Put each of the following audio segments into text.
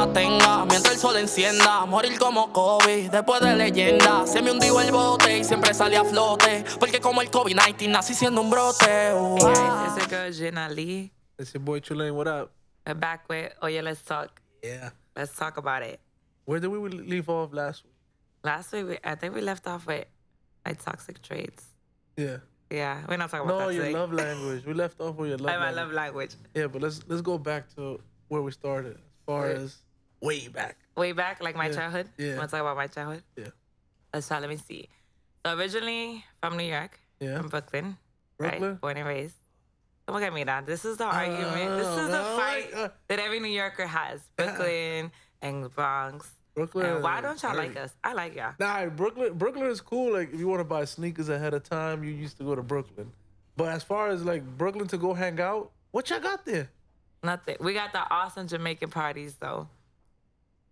la tenga. Mientras el sol encienda, morir como Kobe, después de leyenda. Se me hundió el bote y siempre salí a flote. Porque como el COVID-19 nací siendo un brote. Hey guys, it's your girl Jenna Lee. It's your boy Chulain. What up? We're back with Oh Yeah, Let's Talk. Yeah. Let's talk about it. Where did we leave off last week? Last week, I think we left off with toxic traits. Yeah. Yeah, we're not talking about No, that your today. love language. We left off with your love My language. love language. Yeah, but let's go back to where we started. As far as way back. Way back, like my childhood. Yeah. Want to talk about my childhood? Yeah. Let's try. Let me see. So originally from New York, Yeah. from Brooklyn, Brooklyn? right? Born and raised. Don't look at me now. This is the argument. This is the fight that every New Yorker has. Brooklyn and the Bronx. Brooklyn. And why don't y'all like us? I like y'all. Nah, Brooklyn is cool. Like if you want to buy sneakers ahead of time, you used to go to Brooklyn. But as far as like Brooklyn to go hang out, what y'all got there? Nothing. We got the awesome Jamaican parties though.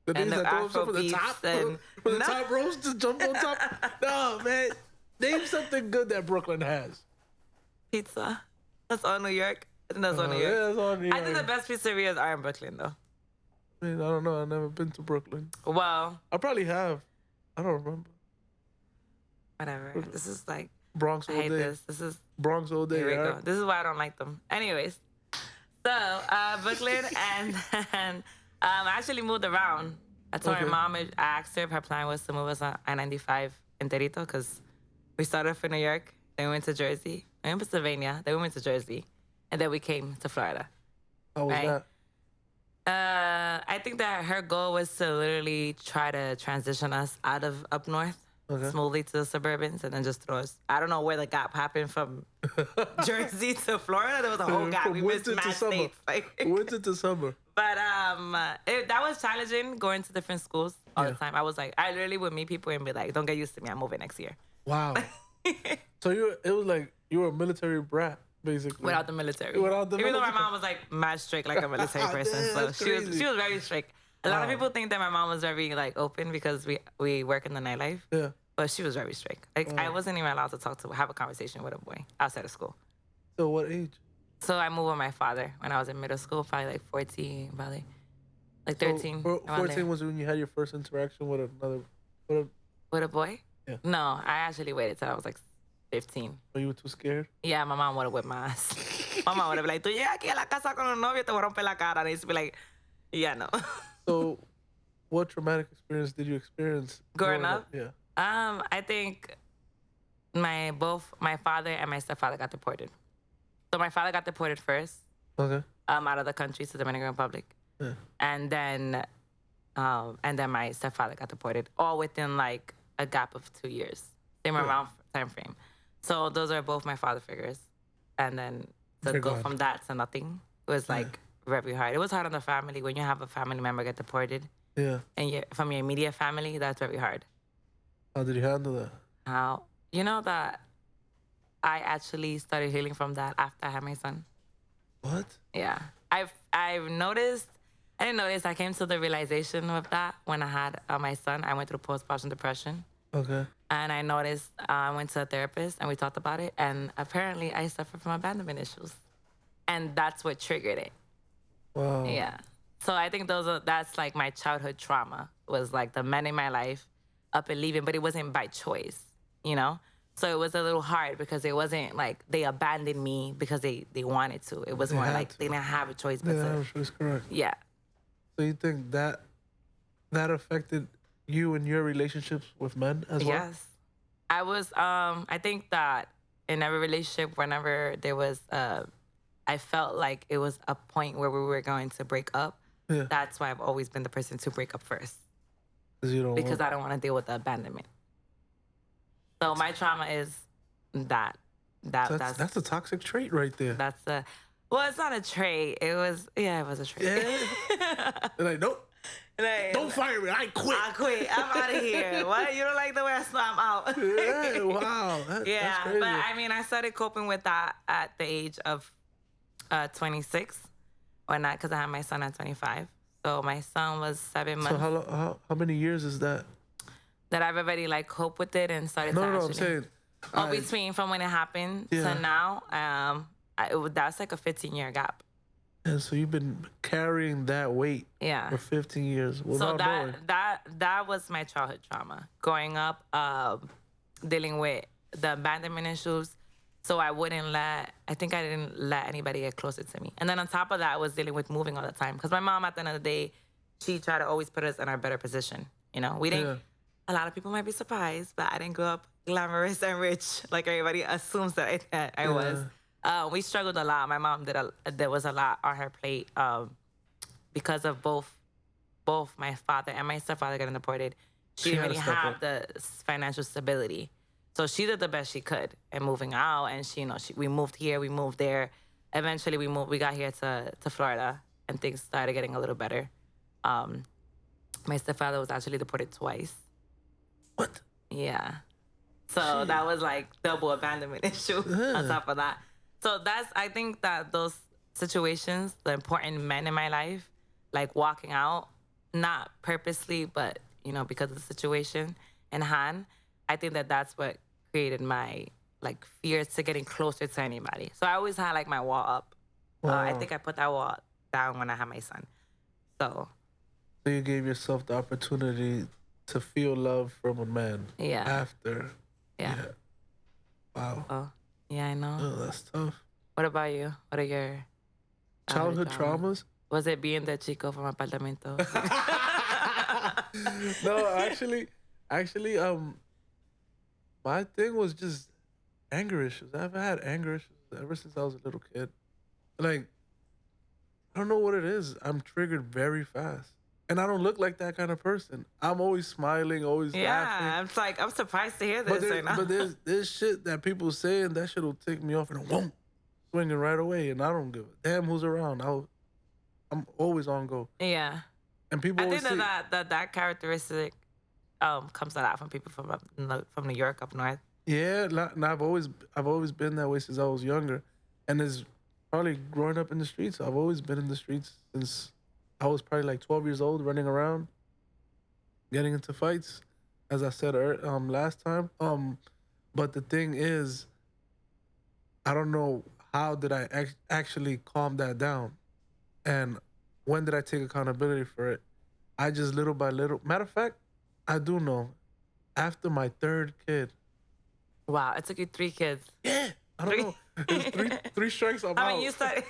The And niggas the that throw stuff from the Afro top, beats and- from the No. top ropes to jump on top. No, man. Name something good that Brooklyn has. Pizza. That's all New York. I think that's all New York. Yeah, that's all New York. I think the best pizzerias are in Brooklyn though. I mean, I don't know. I've never been to Brooklyn. Well, I probably have. I don't remember. whatever. This is like Bronx I all hate day. this. This is Bronx all day. here we go. right? This is why I don't like them. Anyways, so Brooklyn and then I actually moved around. I told Okay. her mom, I asked her if her plan was to move us on I-95 in Terito because we started off in New York, then we went to Jersey, then we went to Pennsylvania, then we went to Jersey, and then we came to Florida. How was Right. that? I think that her goal was to literally try to transition us out of up north Okay. smoothly to the suburbans and then just throw us. I don't know where the gap happened from Jersey to Florida. There was a whole gap. From We missed winter to mad summer. states. Like, Winter to summer. but that was challenging going to different schools all Yeah. the time. I was like, I literally would meet people and be like, don't get used to me. I'm moving next year. Wow. So it was like you were a military brat, basically. Without the military. Without the Even though my military. mom was like mad strict, like a military person. Damn, So that's she was crazy. very strict. A lot of Wow. people think that my mom was very like open because we work in the nightlife. Yeah. But she was very strict. Like I wasn't even allowed to have a conversation with a boy outside of school. So what age? So I moved with my father when I was in middle school, probably like 14, probably like 13. So, around 14 there. was when you had your first interaction with another. With a boy? Yeah. No, I actually waited till I was like 15. Or you were too scared? Yeah, my mom would have whipped my ass. My mom would have been like, tú llegas aquí a la casa con un novio, te voy a romper la cara. And I used to be like, yeah, no. So, what traumatic experience did you experience Growing up? Yeah. I think both my father and my stepfather got deported. So my father got deported first, Okay. out of the country to the Dominican Republic. Yeah. And then my stepfather got deported, all within like a gap of 2 years, same amount time frame. So those are both my father figures, and then to Dear go God. from that to nothing was like very hard. It was hard on the family when you have a family member get deported, Yeah. and from your immediate family. That's very hard. How did you handle that? How you know that I actually started healing from that after I had my son. What? Yeah, I've noticed. I didn't notice. I came to the realization of that when I had my son. I went through postpartum depression, Okay. and I noticed. I went to a therapist, and we talked about it. And apparently, I suffer from abandonment issues, and that's what triggered it. Wow. Yeah. So I think that's like my childhood trauma was like the men in my life up and leaving, but it wasn't by choice, you know? So it was a little hard because it wasn't like they abandoned me because they wanted to. It was They more had like to. they didn't have a choice but Yeah, to. that's correct. Yeah. So you think that affected you and your relationships with men as well? Yes. I think that in every relationship, whenever there was, I felt like it was a point where we were going to break up. Yeah. That's why I've always been the person to break up first. Because you don't Because want. I don't want to deal with the abandonment. So my trauma is that. That's a toxic trait right there. That's a. Well, it's not a trait. It was a trait. Yeah. They're like, nope. Like, Don't fire me. I quit. I quit. I'm out of here. What? You don't like the way I smell? I'm out. Yeah, wow. Yeah, That's crazy. but I mean, I started coping with that at the age of 26, because I had my son at 25. So my son was 7 months. So how many years is that? That I've already like coped with it and started to No, I'm actually. saying. Between from when it happened Yeah. to now, that's like a 15-year gap. And so you've been carrying that weight Yeah. for 15 years So without knowing. that was my childhood trauma. Growing up, dealing with the abandonment issues. So I think I didn't let anybody get closer to me. And then on top of that, I was dealing with moving all the time. Because my mom, at the end of the day, she tried to always put us in our better position. You know, we didn't, Yeah. a lot of people might be surprised, but I didn't grow up glamorous and rich like everybody assumes that I was. We struggled a lot. My mom there was a lot on her plate because of both my father and my stepfather getting deported. She didn't had to really step have up. the financial stability. So she did the best she could in moving out, and we moved here, we moved there. Eventually, we got here to Florida, and things started getting a little better. Um, my stepfather was actually deported twice. What? Yeah. So that was like double abandonment issue on top of that. So I think that those situations, the important men in my life, like walking out, not purposely, but, because of the situation in hand, I think that that's what created my like fear to getting closer to anybody. So I always had like my wall up. I Wow. think I put that wall down when I had my son. So So you gave yourself the opportunity to feel love from a man yeah, after. yeah. Wow. Oh, yeah, I know. Oh, that's tough. What about you? What are your Childhood traumas? Was it being the chico from apartamento? No, actually, my thing was just anger issues. I've had anger issues ever since I was a little kid. Like, I don't know what it is. I'm triggered very fast. And I don't look like that kind of person. I'm always smiling, always laughing. Yeah, it's like I'm surprised to hear this right now. But there's shit that people say and that shit will take me off and won't swinging right away. And I don't give a damn who's around. I'm always on go. Yeah, And people I always think say, that characteristic comes a lot from people from New York up north. yeah, and I've always been that way since I was younger, and it's probably growing up in the streets. I've always been in the streets since I was probably like 12 years old, running around, getting into fights, as I said last time. But the thing is, I don't know how did I actually calm that down, and when did I take accountability for it? I just little by little. Matter of fact, I do know. After my third kid, Wow, it took you 3 kids. yeah, I don't know. It's three strikes. I'm I out. mean, you started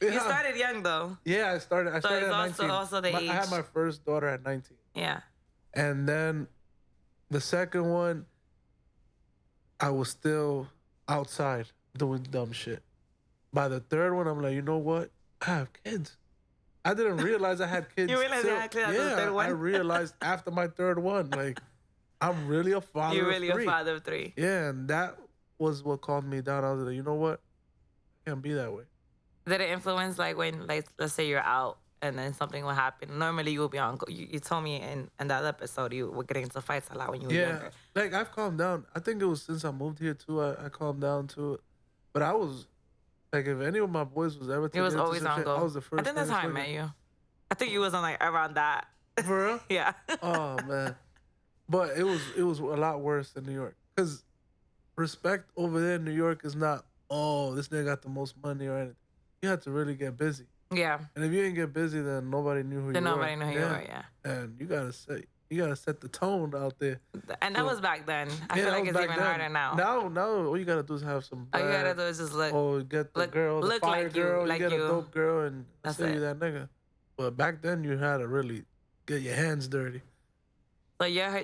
you Yeah. started young though. Yeah, I started. I started it's at also- 19. also the I had age. my first daughter at 19, Yeah, and then the second one, I was still outside doing dumb shit. By the third one, I'm like, you know what? I have kids. I didn't realize I had kids. You realized you till- had kids after the yeah, third one? I realized after my third one, like, I'm really a father. you're of really three. a father of 3. Yeah, and that was what calmed me down. I was like, you know what? I can't be that way. Did it influence like when, like, let's say you're out and then something will happen? Normally you will be on. You told me in that episode you were getting into fights a lot when you were Yeah, younger. like I've calmed down. I think it was since I moved here too. I calmed down to it. But I was like, if any of my boys was ever, It was taking into always some on shit, go. I was the first. I think that's nigga how I swinging. met you. I think you was on like around that. For real? Yeah. Oh man, but it was a lot worse in New York because respect over there in New York is not, oh, this nigga got the most money or anything. You had to really get busy, Yeah. and if you ain't get busy, then nobody knew who Then you were. nobody knew who you were. Yeah. And you gotta set the tone out there. And that was back then. I Yeah, feel that like was it's back even then. harder now. Now, all you gotta do is have some. All you gotta bread, do is just look. or get the look- girl, the look fire like you- girl. like you get you. a dope girl, and That's say it. you that nigga. But back then, you had to really get your hands dirty.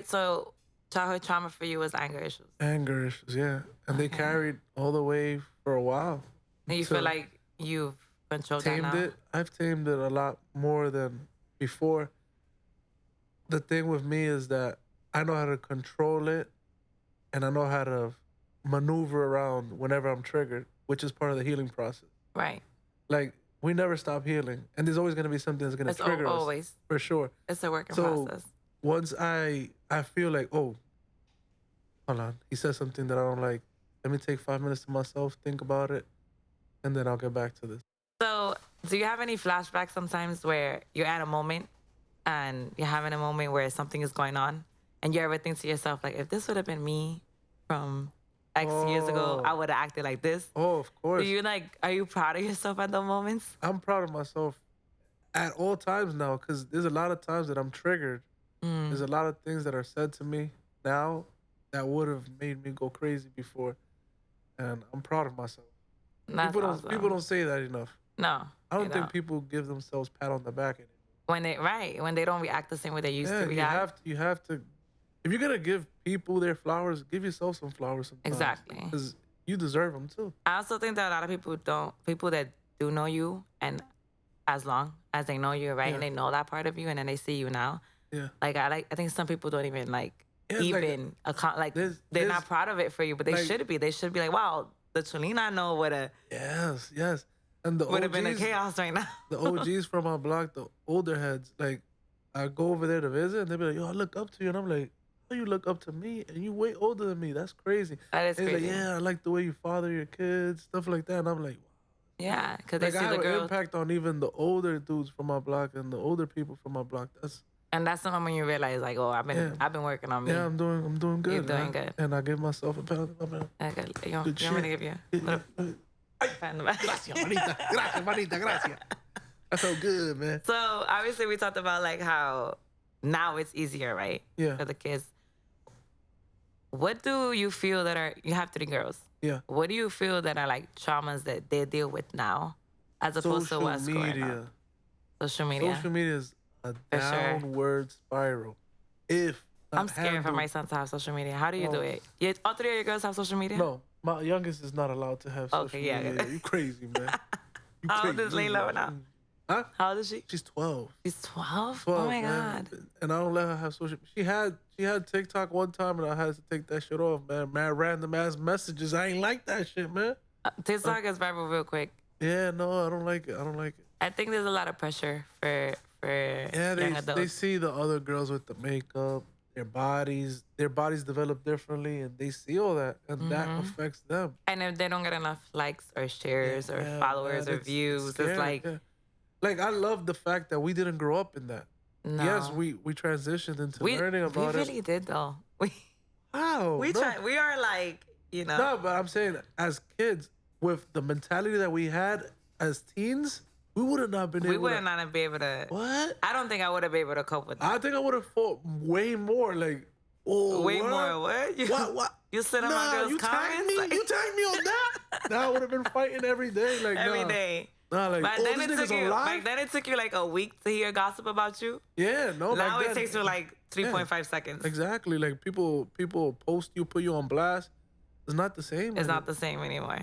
So childhood trauma for you was anger issues. Anger issues, yeah, and they carried all the way for a while. And you So, feel like you've controlled that tamed now? it. I've tamed it a lot more than before. The thing with me is that I know how to control it, and I know how to maneuver around whenever I'm triggered, which is part of the healing process. Right. Like, we never stop healing, and there's always gonna be something that's gonna It's trigger us always. for sure. It's a working So process. once I feel like, oh, hold on, he said something that I don't like. Let me take 5 minutes to myself, think about it, and then I'll get back to this. So, do you have any flashbacks sometimes where you're at a moment and you're having a moment where something is going on and you ever think to yourself, like, if this would have been me from X years ago, Oh. I would have acted like this. Oh, of course. Are you proud of yourself at those moments? I'm proud of myself at all times now because there's a lot of times that I'm triggered. There's a lot of things that are said to me now that would have made me go crazy before, and I'm proud of myself. That's awesome. People don't say that enough. No. I don't they think people give themselves pat on the back anymore. when they don't react the same way they used to react. You have to. If you're gonna give people their flowers, give yourself some flowers sometimes. Exactly. Because you deserve them too. I also think that a lot of people that do know you, and as long as they know you, right, and they know that part of you, and then they see you now. Yeah. I think some people don't even Yeah, there's- they're not proud of it for you, but they like- should be. They should be like, wow, the Cholina I know would have Yes. And the have been a OGs, chaos right now. the OGs from our block, the older heads, like I go over there to visit, and they be like, "Yo, I look up to you," and I'm like, "How you look up to me? And you way older than me? That's crazy." That is And he's crazy. like, "Yeah, I like the way you father your kids, stuff like that." And I'm like, Yeah, because they like I see have the an girls, impact on even the older dudes from my block and the older people from my block. and that's the moment when you realize, like, oh, I've been working on me. Yeah, I'm doing good. You're doing and good. And I give myself a pat on the back. Okay, you Good want me to shit. give you a little pat on the back? Gracias, manita. Gracias, manita. Gracias. That felt good, man. So obviously we talked about like how now it's easier, right? Yeah. For the kids. What do you feel you have 3 girls. Yeah. What do you feel that are like traumas that they deal with now as opposed to Social what's going on? media. Social media. Social media is a For sure. downward spiral. If not I'm scared for handled- my son to have social media. How do you do Oh. it? All 3 of your girls have social media? No, my youngest is not allowed to have social Okay, yeah. media. You crazy, man. You How old crazy. is Layla now? Huh? How old is she? She's 12. She's 12? 12, Oh my man. God. And I don't let her have social. She had TikTok one time, and I had to take that shit off, man. Man, random ass messages. I ain't like that shit, man. TikTok is viral real quick. Yeah, no, I don't like it. I don't like it. I think there's a lot of pressure for Yeah, young they adults. see the other girls with the makeup, their bodies develop differently, and they see all that, and that Mm-hmm. affects them. And if they don't get enough likes or shares or Yeah, followers man, or views, it's scary, like, yeah. Like I love the fact that we didn't grow up in that. no. Yes, we transitioned into learning about we it. really did though. Wow, We no, try. We are like, no, but I'm saying as kids with the mentality that we had as teens, we would have not been we able. would not be able to. What? I don't think I would have been able to cope with that. I think I would have fought way more. Like, oh, Way what? more. What? You, What? You sit on my Nah, girls' you comments tagged me. like, You tagged me on that. Nah, I would have been fighting every day. Like every nah. day. Nah, like Back oh, then this it nigga's took you. alive. Back then it took you like a week to hear gossip about you. Yeah, no. Now back it then, takes you like 3.5 seconds. Exactly. Like people post you, put you on blast. It's not the same. It's not the same anymore.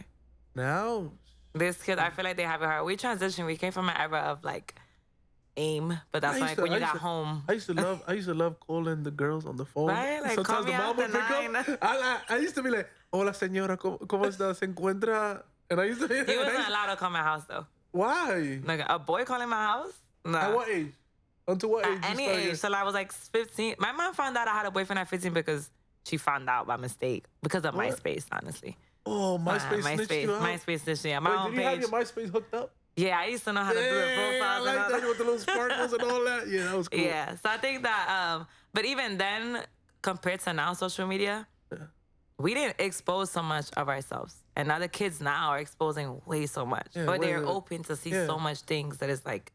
now. This kid, I feel like they have it hard. We transitioned. We came from an era of like AIM, but that's I like used to- when you I used got to- home. I used to love calling the girls on the phone. Right? Like, call me mom would after pick up. 9. I used to be like, "Hola, señora, ¿cómo está? ¿Se encuentra?" And I used to. He and I wasn't used- allowed to come to my house though. Why? Like a boy calling my house? No. At what age? Until what age? At you any started- age. So I was like 15. My mom found out I had a boyfriend at 15 because she found out by mistake because of What? MySpace, honestly. Oh, MySpace snitched you out. MySpace snitched me out. My Wait, own did you have page. your MySpace hooked up? Yeah, I used to know how to do it. Yeah, I Profiles and all like that with the little sparkles and all that. Yeah, that was cool. Yeah, so I think that, but even then, compared to now, social media, we didn't expose so much of ourselves. And now the kids now are exposing way so much. Yeah, or way, they're way. open to see Yeah. so much things that it's like,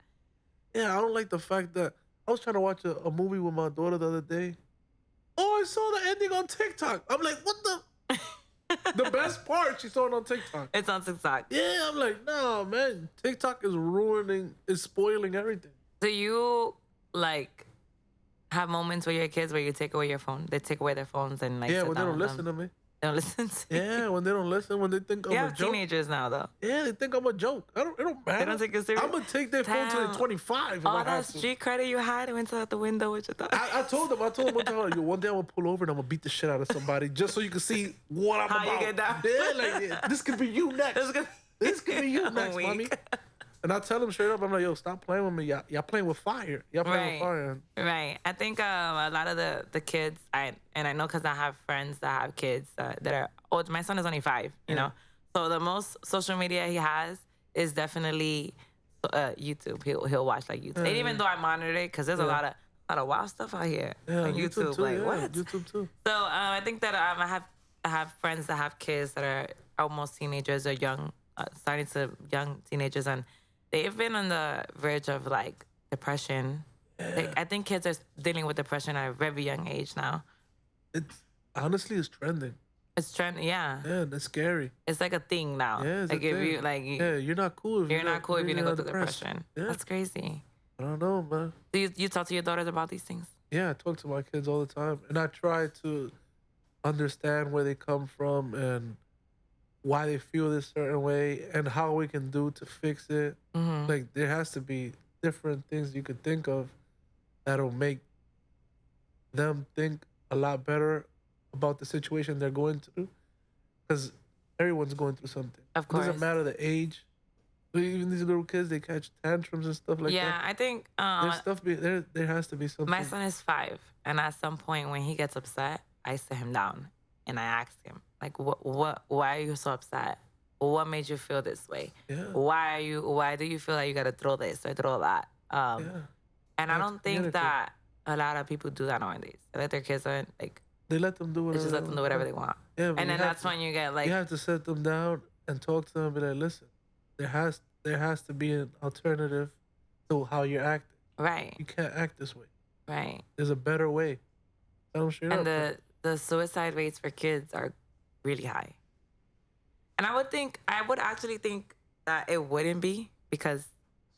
Yeah, I don't like the fact that I was trying to watch a movie with my daughter the other day. Oh, I saw the ending on TikTok. I'm like, what the? The best part, she saw it on TikTok. it's on TikTok. Yeah, I'm like, no, man. TikTok is spoiling everything. Do you, like, have moments with your kids where you take away your phone? They take away their phones and, like, Yeah, sit when they down don't with listen them. to me. They don't listen to you. Yeah, when they don't listen, when they think I'm You a have joke. teenagers now, though. Yeah, they think I'm a joke. It don't matter. don't take it serious? I'm gonna take their phone to Damn. the 25 if All I that have to. street credit you had went out the window with your thoughts. I told them one time, like, one day I'm gonna pull over and I'm gonna beat the shit out of somebody just so you can see what I'm How you about. get down. Yeah, like, yeah, this could be you next. This could be you I'm next, weak. mommy. And I tell them straight up, I'm like, yo, stop playing with me. Y'all playing with fire. Y'all playing with fire. Right. I think a lot of the kids, I know because I have friends that have kids that are old. My son is only 5, you know. So the most social media he has is definitely YouTube. He'll watch like YouTube. And even though I monitor it, because there's a lot of wild stuff out here Yeah, on YouTube. too. Like Yeah, what? YouTube too. So I think that I have I have friends that have kids that are almost teenagers or young, starting to young teenagers, and they've been on the verge of like depression. Like, I think kids are dealing with depression at a very young age now. It's honestly it's trending. It's trend, yeah. Yeah, that's scary. It's like a thing now. Yeah, it's like a if thing. you like, Yeah, you're not cool. If you're not cool if you you're didn't go not through depressed. depression. Yeah. That's crazy. I don't know, man. Do you talk to your daughters about these things? Yeah, I talk to my kids all the time, and I try to understand where they come from and why they feel this certain way and how we can do to fix it. Mm-hmm. Like there has to be different things you could think of that'll make them think a lot better about the situation they're going through, because everyone's going through something. Of It course. doesn't matter the age. Even these little kids, they catch tantrums and stuff like yeah, that. I think There's stuff. There has to be something. my son is 5, and at some point when he gets upset, I sit him down and I ask him, like, why are you so upset? What made you feel this way? Yeah. Why do you feel like you gotta throw this or throw that? Yeah. And I have to don't think communicate. that a lot of people do that nowadays. They let their kids on, like, They let them do they whatever. just let them do whatever they want. Yeah, but And you then have that's to- when you get like, You have to sit them down and talk to them and be like, listen, there has to be an alternative to how you're acting. right, You can't act this way. right. There's a better way. Tell them straight And up. the suicide rates for kids are really high. And I would actually think that it wouldn't be, because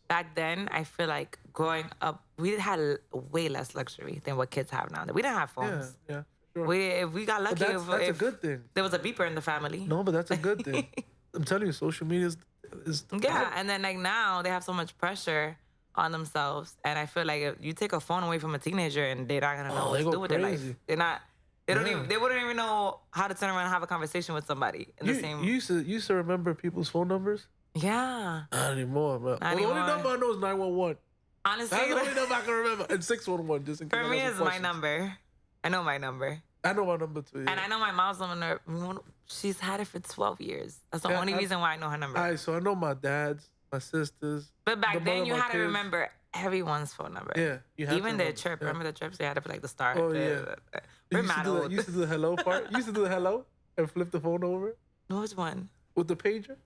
back then I feel like growing up we had way less luxury than what kids have now. We didn't have Yeah, phones. yeah, sure. If we got lucky, But that's a if good thing. there was a beeper in the family. No, but that's a good thing. I'm telling you, social media is Yeah, and then like now they have so much pressure on themselves, and I feel like if you take a phone away from a teenager and they're not gonna know Oh, what they to go do with their life. crazy. They're not. They don't Yeah. even. They wouldn't even know how to turn around and have a conversation with somebody in the same. You used to remember people's phone numbers? Yeah, Not anymore, man. Not Well, the only anymore. number I know is 911. honestly, That's the only number I can remember. And 611, just in case. for I me, got some it's my questions. number. I know my number, I know my number too. Yeah. and I know my mom's number. She's had it for 12 years. That's the Yeah, only I- reason why I know her number. All right, so I know my dad's, my sister's. But the back mother then, of you my had to kids. remember everyone's phone number. Yeah, you have Even to their remember. chirp. Yeah. Remember the chirps? They had to put like the star. Oh, yeah. We're You used to mad do old. You used to do the hello part. You used to do the hello and flip the phone over Which one? with the pager.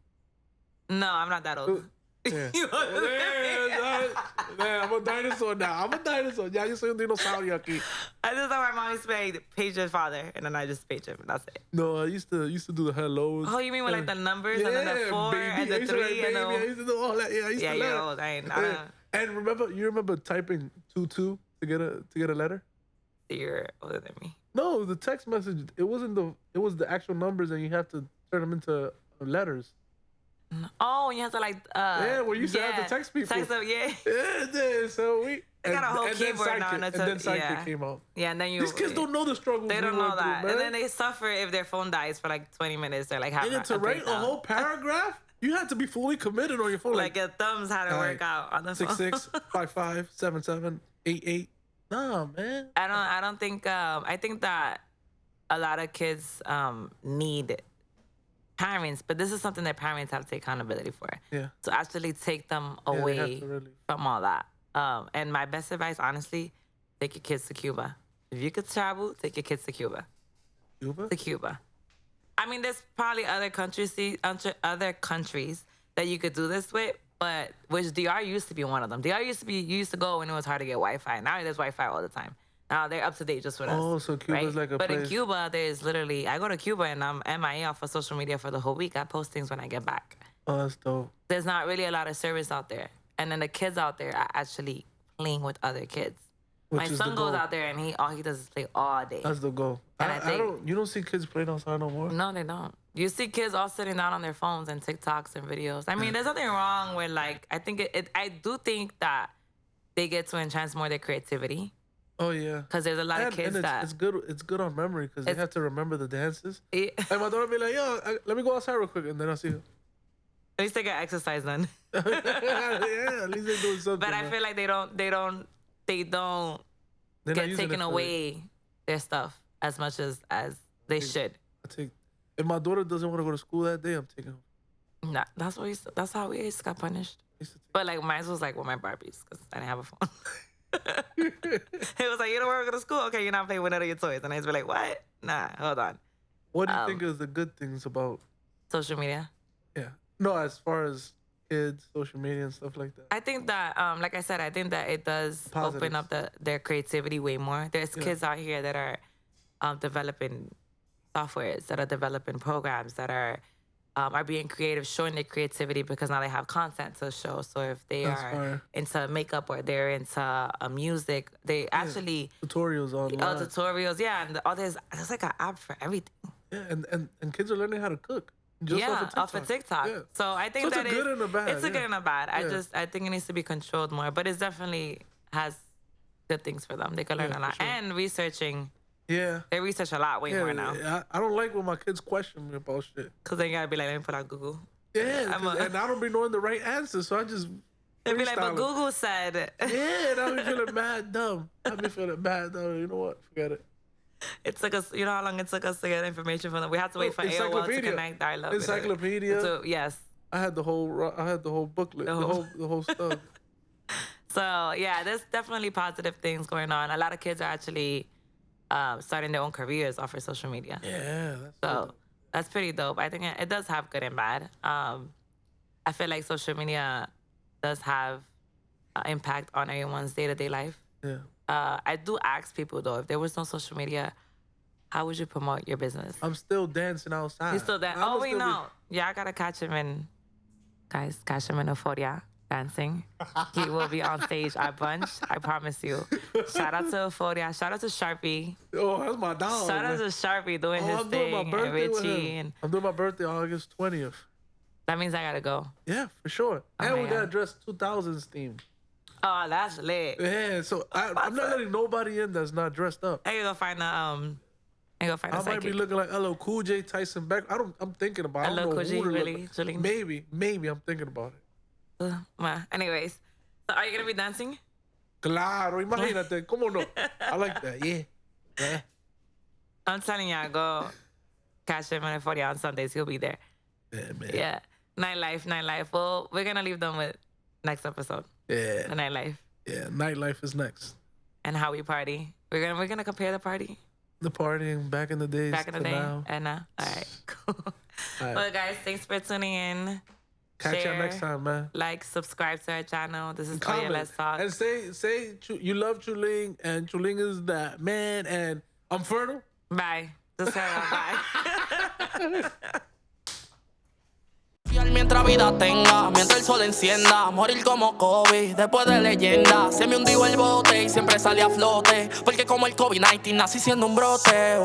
No, I'm not that old. Yeah. You know- Man, I'm a dinosaur now. I'm a dinosaur. Ya yo soy un dinosaurio aquí. I just know my mom used to like page her father, and then I just page him, and that's it. No, I used to do the hellos. Oh, you mean with like the numbers and then the 4 baby. and I the used to write 3 and baby. I the. used to do all that. Yeah, I used Yeah, to you're learn. old. I ain't. Yeah. And you remember typing 22 to get a letter? You're older than me. No, the text message. It was the actual numbers, and you have to turn them into letters. Oh, you have to like. Yeah, where you used to have to text people. Text them, yeah. Yeah, it did. So we. They got a whole then keyboard now, Sidekick- and and it's then a- Sidekick yeah. came out. Yeah, and then you. These kids don't know the struggles. They we don't know went through, that, man. and then they suffer if their phone dies for like 20 minutes. They're like having And then to write a whole paragraph, you had to be fully committed on your phone. like your thumbs had to All work right, out on the phone. 66557788. Nah, man. I don't think I think that a lot of kids need parents, but this is something that parents have to take accountability for. Yeah. To actually take them Yeah, they away have to really. from all that. And my best advice, honestly, take your kids to Cuba. If you could travel, take your kids to Cuba. Cuba? To Cuba. I mean, there's probably other countries that you could do this with, but which DR used to be one of them. DR used to be you used to go when it was hard to get Wi-Fi. Now there's Wi-Fi all the time. Now they're up to date just with us. Oh, so Cuba's right? like a But in place- Cuba, there's literally I go to Cuba and I'm MIA off of social media for the whole week. I post things when I get back. Oh, that's dope. There's not really a lot of service out there, and then the kids out there are actually playing with other kids. Which My is son the goes goal. out there and all he does is play all day. That's the goal. And I I think- don't. You don't see kids playing outside no more. No, they don't. You see kids all sitting down on their phones and TikToks and videos. I mean, there's nothing wrong with like. I think I do think that they get to enhance more their creativity Oh yeah. because there's a lot of kids it's, that. it's good. It's good on memory because they It's- have to remember the dances. At And my daughter be like, "Yo, let me go outside real quick," and then I'll see her. least they get exercise done. Yeah, at least they're doing something. But I man. feel like they don't They're not get using it taken for- away their stuff as much as they should. I take. If my daughter doesn't want to go to school that day, I'm taking her. Nah, that's how we used to got punished. I used to take- But like mine was like with my Barbies because I didn't have a phone. It was like, you don't want to go to school? Okay, you're not playing with none of your toys. And I used to be like, what? Nah, hold on. What do you think is the good things about? Social media. Yeah. No, as far as kids, social media, and stuff like that. I think that, like I said, I think that it does open up their creativity way more. There's kids out here that are developing softwares, that are developing programs, that are being creative, showing their creativity because now they have content to show. So if they are into makeup or they're into music, they actually tutorials online. Tutorials, yeah, and there's like an app for everything. Yeah, and kids are learning how to cook. Just off of TikTok. Yeah. So I think so it's a good and a bad. It's a good and a bad. I think it needs to be controlled more, but it definitely has good things for them. They can learn a lot. Sure. And researching. Yeah. They research a lot way more now. I don't like when my kids question me about shit. Because they gotta be like, let me put out Google. Yeah, and I don't be knowing the right answer, so I just they be like, but Google said. Yeah, and I be feeling mad dumb. You know what? Forget it. It took us, you know how long it took us to get information from them? We had to wait for AOL to connect our love. Encyclopedia. So, yes. I had the whole booklet, the whole stuff. So yeah, there's definitely positive things going on. A lot of kids are actually starting their own careers off of social media. Yeah. That's pretty dope. I think it does have good and bad. I feel like social media does have impact on everyone's day-to-day life. Yeah. I do ask people though, if there was no social media, how would you promote your business? I'm still dancing outside. You still dancing? Oh, we know. Yeah, I gotta catch him in Euphoria dancing. He will be on stage at brunch. I promise you. Shout out to Euphoria. Shout out to Sharpie. Oh, that's my dog. Shout out to Sharpie doing his thing. I'm doing my birthday and Richie with him. I'm doing my birthday August 20th. That means I gotta go. Yeah, for sure. And we gotta dress 2000s theme. Oh, that's lit. Yeah, so I'm not letting nobody in that's not dressed up. I gotta find a I might be looking like LL Cool J, Tyson Beck. I'm thinking about it. LL Cool J, really? Maybe I'm thinking about it. Anyways, so are you gonna be dancing? Claro, imagínate. ¿Cómo no? I like that, yeah. I'm telling you, I go catch him in Euphoria on Sundays. He'll be there. Yeah, man. Yeah. Nightlife. Well, we're gonna leave them with next episode. Yeah. The nightlife. Yeah, nightlife is next. And how we party. We're gonna compare the party. The partying back in the days. Back in the day. Now. And now. All right. Cool. All right. Well, guys, thanks for tuning in. Catch y'all next time, man. Like, subscribe to our channel. This is Toya Let's Talk. And say you love Chuling, and Chuling is that man, and I'm fertile. Bye. Just bye. Mientras vida tenga, mientras el sol encienda, morir como Kobe, después de leyenda. Se me hundió el bote y siempre salí a flote, porque como el COVID-19 nací siendo un brote.